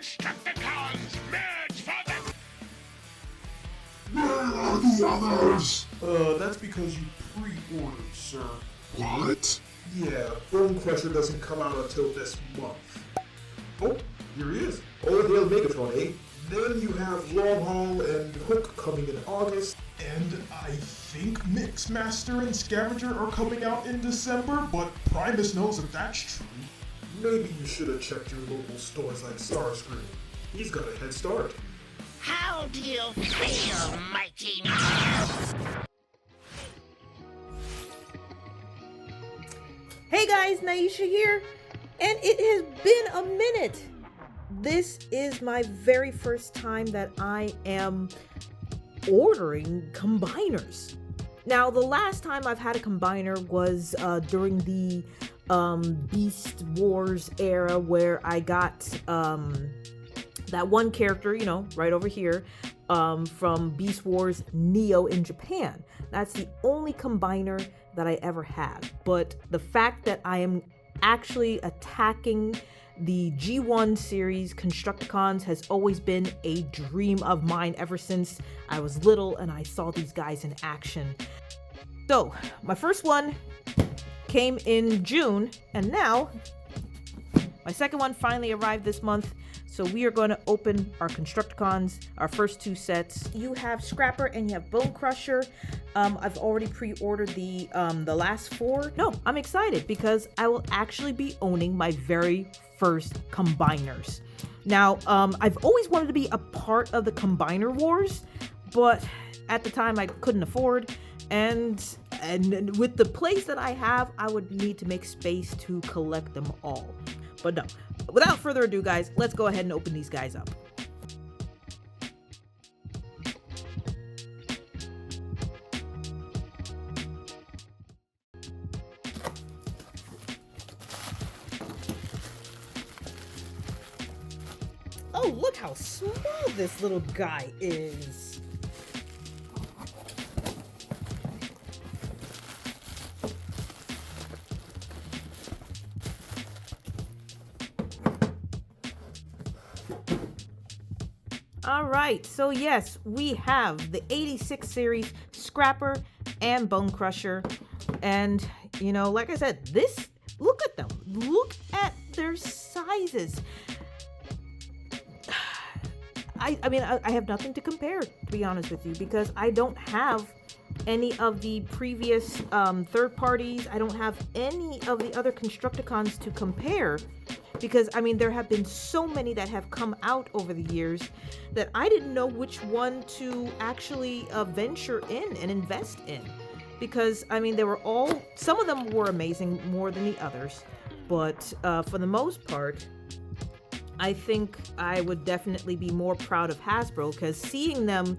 Constructicons merge for the... Where are the others? That's because you pre-ordered, sir. What? Yeah, Bonecrusher doesn't come out until this month. Oh, here he is. Oh, they'll make it on, eh? Then you have Long Haul and Hook coming in August. And I think Mixmaster and Scavenger are coming out in December, but Primus knows if that's true. Maybe you should have checked your local stores like Starscream. He's got a head start. How do you feel, mighty Nyisha? Hey guys, Nyisha here, and it has been a minute. This is my very first time that I am ordering combiners. Now, the last time I've had a combiner was during the Beast Wars era, where I got that one character, you know, right over here, from Beast Wars Neo in Japan. That's the only combiner that I ever had. But the fact that I am actually attacking the G1 series Constructicons has always been a dream of mine ever since I was little and I saw these guys in action. So my first one came in June, and now my second one finally arrived this month. So we are going to open our Constructicons, our first two sets. You have Scrapper and you have Bonecrusher. I've already pre-ordered the last four. No, I'm excited because I will actually be owning my very first combiners. Now, I've always wanted to be a part of the Combiner Wars, but at the time I couldn't afford. And with the place that I have, I would need to make space to collect them all. But no, without further ado, guys, let's go ahead and open these guys up. Oh, look how small this little guy is. All right, so yes, we have the 86 series Scrapper and Bonecrusher. And, you know, like I said, look at them. Look at their sizes. I mean, I have nothing to compare, to be honest with you, because I don't have any of the previous third parties. I don't have any of the other Constructicons to compare. Because, I mean, there have been so many that have come out over the years that I didn't know which one to actually venture in and invest in. Because, I mean, some of them were amazing more than the others. But for the most part, I think I would definitely be more proud of Hasbro, because seeing them,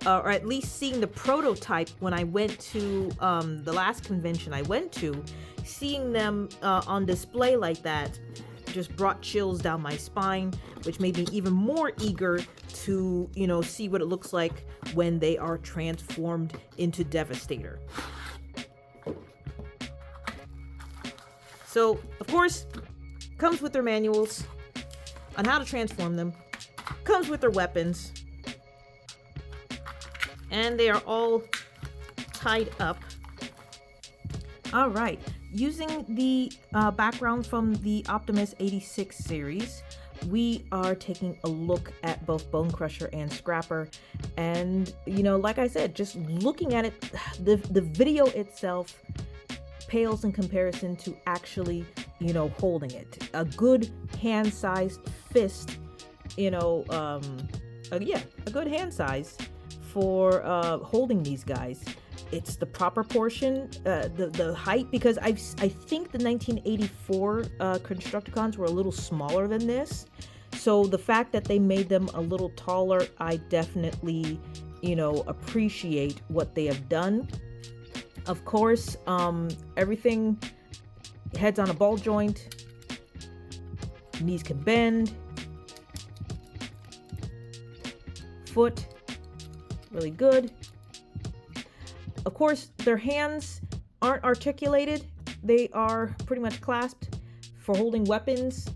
or at least seeing the prototype when I went to the last convention I went to, seeing them on display like that, just brought chills down my spine, which made me even more eager to, you know, see what it looks like when they are transformed into Devastator. So, of course, comes with their manuals on how to transform them, comes with their weapons, and they are all tied up. All right. Using the background from the Optimus 86 series, we are taking a look at both Bonecrusher and Scrapper. And, you know, like I said, just looking at it, the video itself pales in comparison to actually, you know, holding it. A good hand-sized fist, you know, yeah, a good hand size for holding these guys. It's the proper portion, the height, because I think the 1984 Constructicons were a little smaller than this. So the fact that they made them a little taller, I definitely, you know, appreciate what they have done. Of course, everything heads on a ball joint, knees can bend, foot, really good. Of course, their hands aren't articulated. They are pretty much clasped for holding weapons.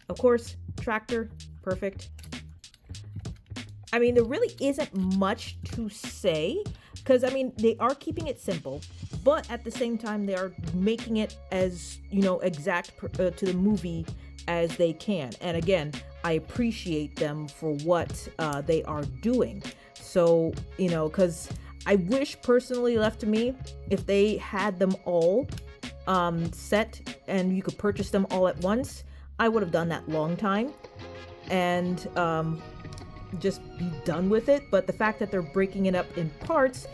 Of course, tractor, perfect. I mean, there really isn't much to say because, I mean, they are keeping it simple, but at the same time, they are making it as, exact to the movie as they can. And again, I appreciate them for what they are doing. So, because I wish personally left to me, if they had them all set and you could purchase them all at once, I would have done that long time and just be done with it. But the fact that they're breaking it up in parts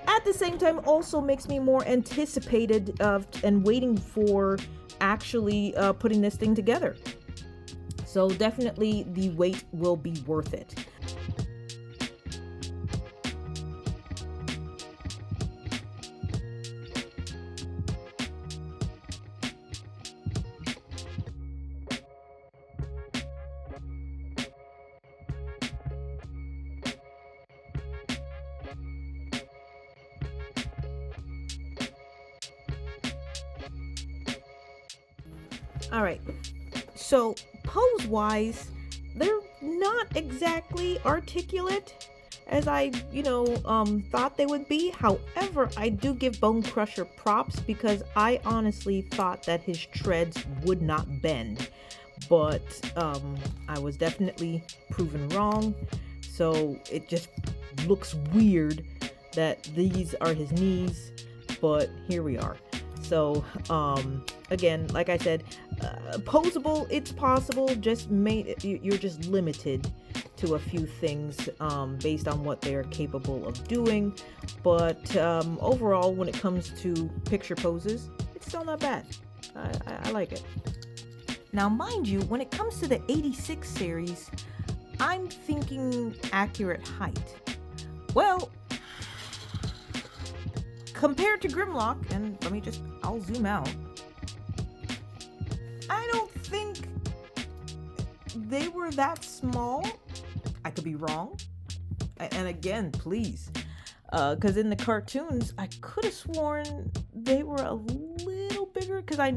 at the same time also makes me more anticipated and waiting for actually putting this thing together. So definitely the wait will be worth it. All right, so pose-wise, they're not exactly articulate as I, thought they would be. However, I do give Bonecrusher props because I honestly thought that his treads would not bend, but I was definitely proven wrong. So it just looks weird that these are his knees, but here we are. So, again, like I said, posable, it's possible, you're just limited to a few things, based on what they're capable of doing. But, overall, when it comes to picture poses, it's still not bad. I like it. Now, mind you, when it comes to the 86 series, I'm thinking accurate height. Well, compared to Grimlock, and I'll zoom out, I don't think they were that small. I could be wrong. And again, please, because in the cartoons, I could have sworn they were a little bigger, because I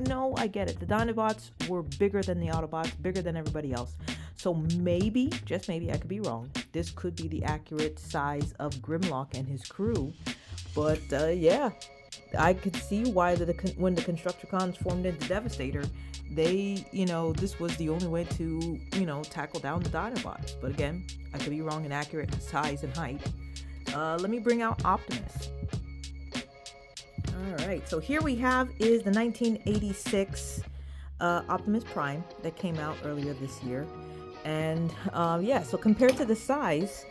get it. The Dinobots were bigger than the Autobots, bigger than everybody else. So maybe, just maybe, I could be wrong. This could be the accurate size of Grimlock and his crew. But yeah, I could see why when the Constructicons formed into Devastator, they, this was the only way to, tackle down the Dinobots. But again, I could be wrong in accurate size and height. Let me bring out Optimus. All right, so here we have is the 1986 Optimus Prime that came out earlier this year. And yeah, so compared to the size,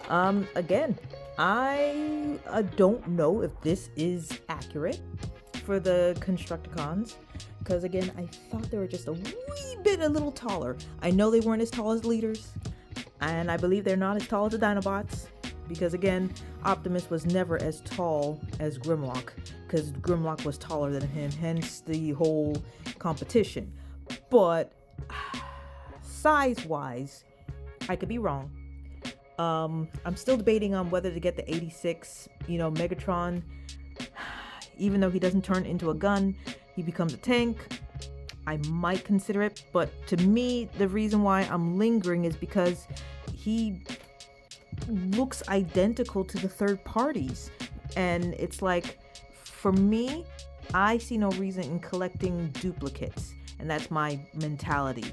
again, I don't know if this is accurate for the Constructicons, because again, I thought they were just a little taller. I know they weren't as tall as leaders, and I believe they're not as tall as the Dinobots, because again, Optimus was never as tall as Grimlock, because Grimlock was taller than him, hence the whole competition. But size-wise, I could be wrong. I'm still debating on whether to get the 86, Megatron. Even though he doesn't turn into a gun, he becomes a tank. I might consider it, but to me, the reason why I'm lingering is because he looks identical to the third parties. And it's like, for me, I see no reason in collecting duplicates. And that's my mentality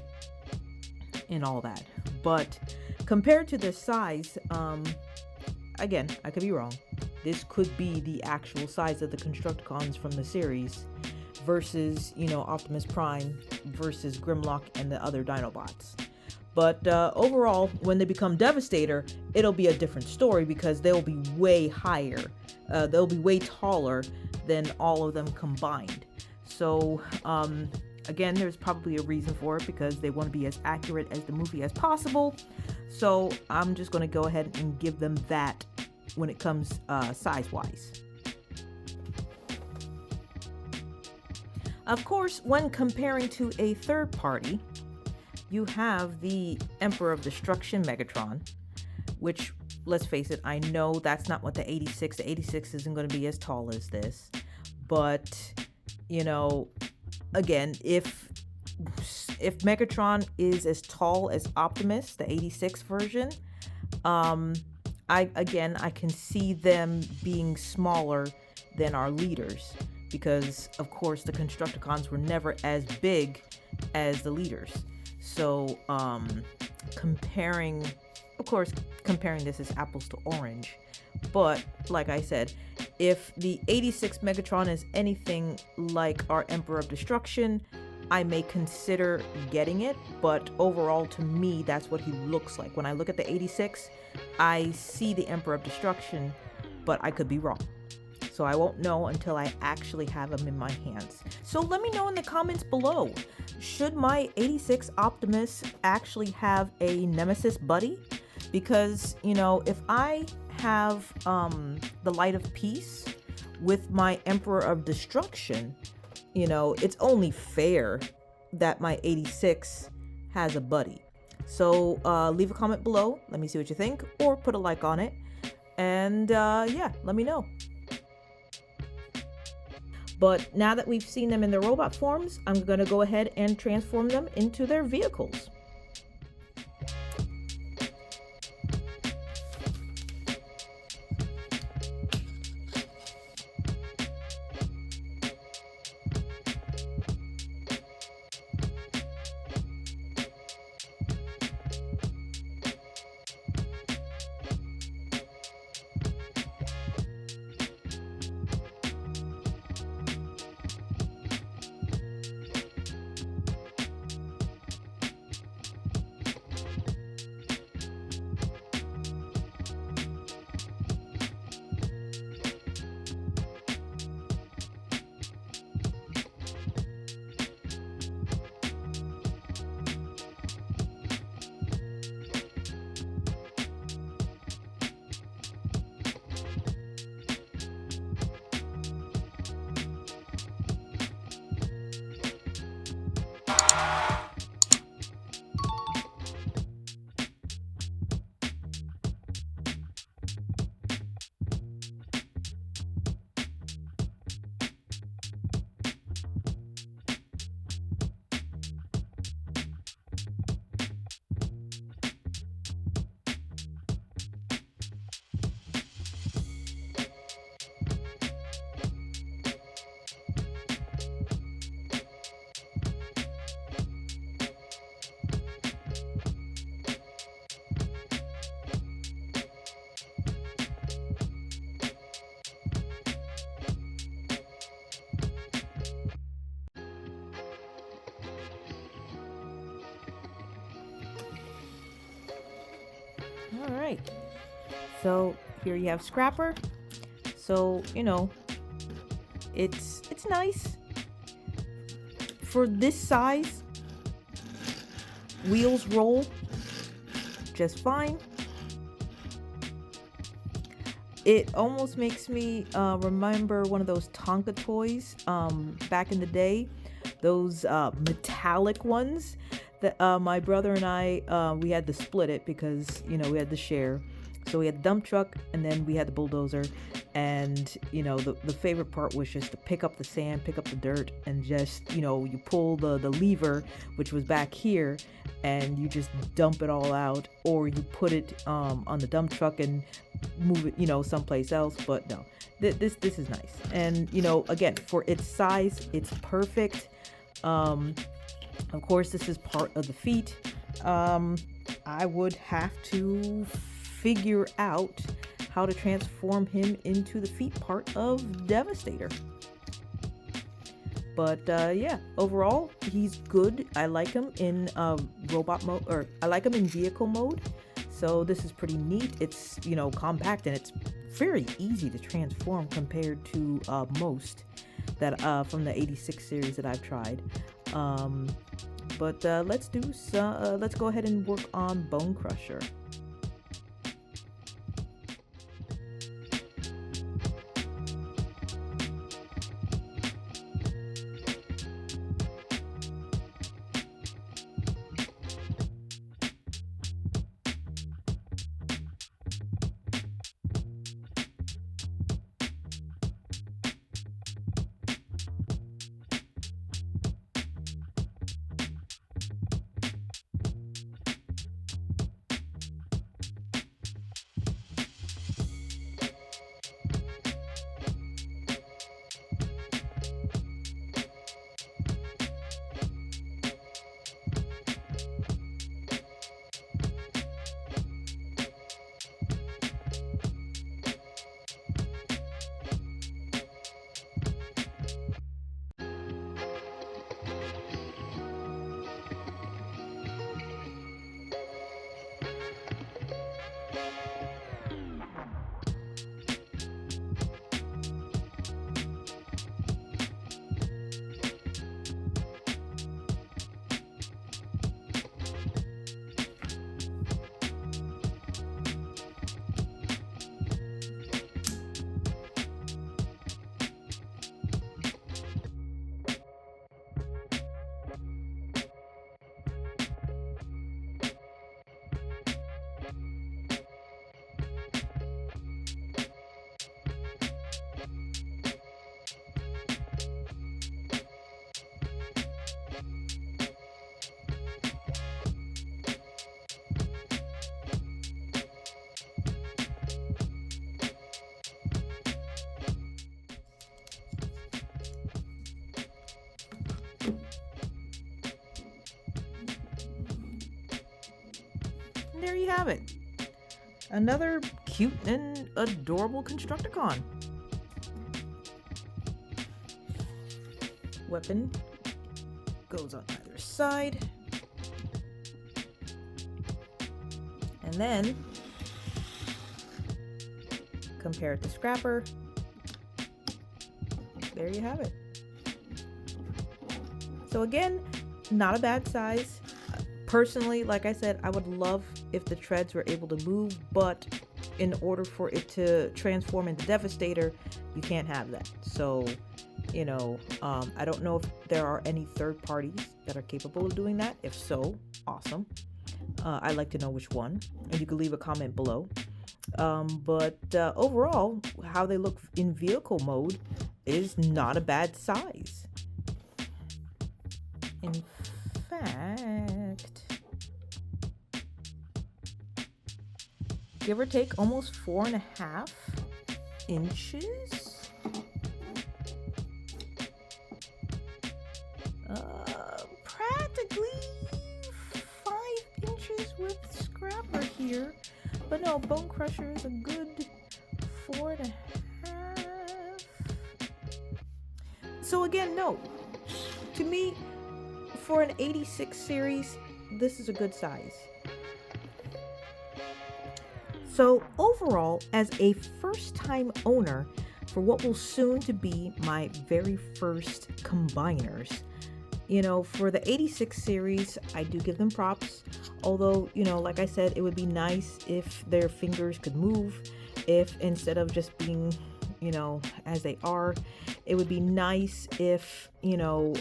in all that. But compared to the size, again, I could be wrong. This could be the actual size of the Constructicons from the series versus, Optimus Prime versus Grimlock and the other Dinobots. But overall, when they become Devastator, it'll be a different story because they'll be way higher. They'll be way taller than all of them combined. So, again, there's probably a reason for it because they want to be as accurate as the movie as possible. So I'm just going to go ahead and give them that when it comes size-wise. Of course, when comparing to a third party, you have the Emperor of Destruction Megatron, which, let's face it, I know that's not what the 86 isn't going to be as tall as this. But, again, if if Megatron is as tall as Optimus, the 86 version, I can see them being smaller than our leaders, because of course the Constructicons were never as big as the leaders. So comparing this is apples to orange. But like I said, if the 86 Megatron is anything like our Emperor of Destruction, I may consider getting it, but overall to me, that's what he looks like. When I look at the 86, I see the Emperor of Destruction, but I could be wrong. So I won't know until I actually have him in my hands. So let me know in the comments below, should my 86 Optimus actually have a Nemesis buddy? Because, if I have the Light of Peace with my Emperor of Destruction, it's only fair that my 86 has a buddy. So leave a comment below, let me see what you think, or put a like on it, and let me know. But now that we've seen them in their robot forms, I'm gonna go ahead and transform them into their vehicles. All right, so here you have Scrapper. So it's nice for this size. Wheels roll just fine. It almost makes me remember one of those Tonka toys back in the day, those metallic ones that my brother and I, we had to split it because, we had to share. So we had the dump truck and then we had the bulldozer. And, the favorite part was just to pick up the sand, pick up the dirt, and just, you pull the lever, which was back here, and you just dump it all out, or you put it on the dump truck and move it, someplace else. But no, this is nice. And, again, for its size, it's perfect. Of course, this is part of the feet. I would have to figure out how to transform him into the feet part of Devastator. But yeah, overall, he's good. I like him in robot mode, or I like him in vehicle mode. So this is pretty neat. It's, compact, and it's very easy to transform compared to most that from the 86 series that I've tried. But let's go ahead and work on Bonecrusher. And there you have it. Another cute and adorable Constructicon. Weapon goes on either side. And then compare it to Scrapper. There you have it. So again, not a bad size. Personally, like I said, I would love if the treads were able to move, but in order for it to transform into Devastator, you can't have that. So, you know, I don't know if there are any third parties that are capable of doing that. If so, awesome. I'd like to know which one, and you can leave a comment below. But overall, how they look in vehicle mode is not a bad size. In fact, give or take almost 4.5 inches. Practically 5 inches with Scrapper here. But no, Bonecrusher is a good 4.5. So again, no. To me, for an 86 series, this is a good size. So overall, as a first-time owner for what will soon to be my very first combiners, you know, for the 86 series, I do give them props. Although, you know, like I said, it would be nice if their fingers could move. If instead of just being, you know, as they are, it would be nice if, you know,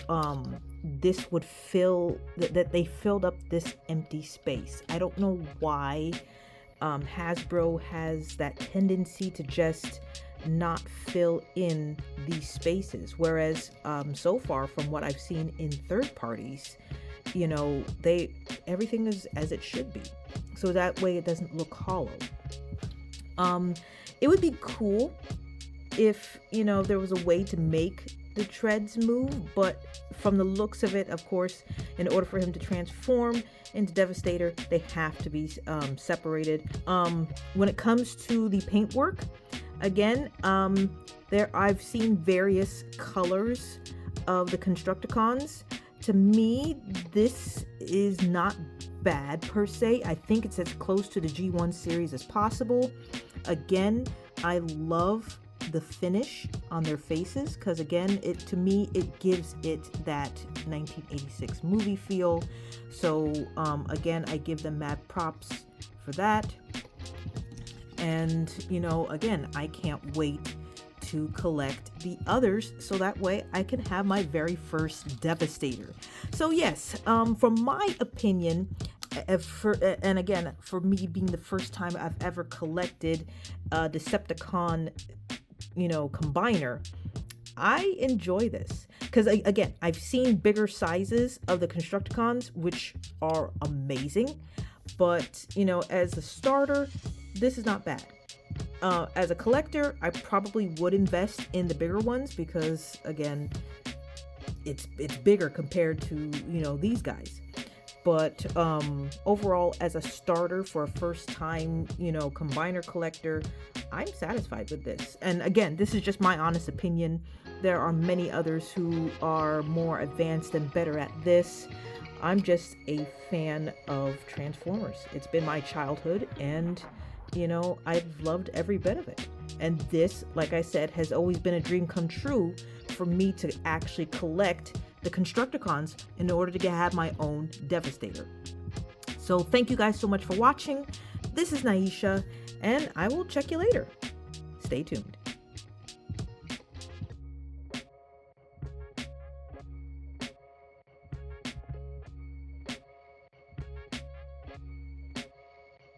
this would fill, that they filled up this empty space. I don't know why Hasbro has that tendency to just not fill in these spaces, whereas so far from what I've seen in third parties, you know, everything is as it should be, so that way it doesn't look hollow. It would be cool if, you know, there was a way to make the treads move, but from the looks of it, of course, in order for him to transform into Devastator, they have to be separated. When it comes to the paintwork, again, I've seen various colors of the Constructicons. To me, this is not bad per se. I think it's as close to the G1 series as possible. Again, I love the finish on their faces because, again, to me it gives it that 1986 movie feel. So again, I give them mad props for that. And, you know, again, I can't wait to collect the others so that way I can have my very first Devastator. So yes, from my opinion, and again, for me being the first time I've ever collected a Decepticon, you know, combiner, I enjoy this because, again, I've seen bigger sizes of the Constructicons, which are amazing, but, you know, as a starter, this is not bad. As a collector, I probably would invest in the bigger ones because, again, it's bigger compared to, you know, these guys. But overall, as a starter for a first-time, you know, combiner collector, I'm satisfied with this. And again, this is just my honest opinion. There are many others who are more advanced and better at this. I'm just a fan of Transformers. It's been my childhood, and, you know, I've loved every bit of it. And this, like I said, has always been a dream come true for me to actually collect the Constructicons in order to have my own Devastator. So thank you guys so much for watching. This is Nyisha, and I will check you later. Stay tuned.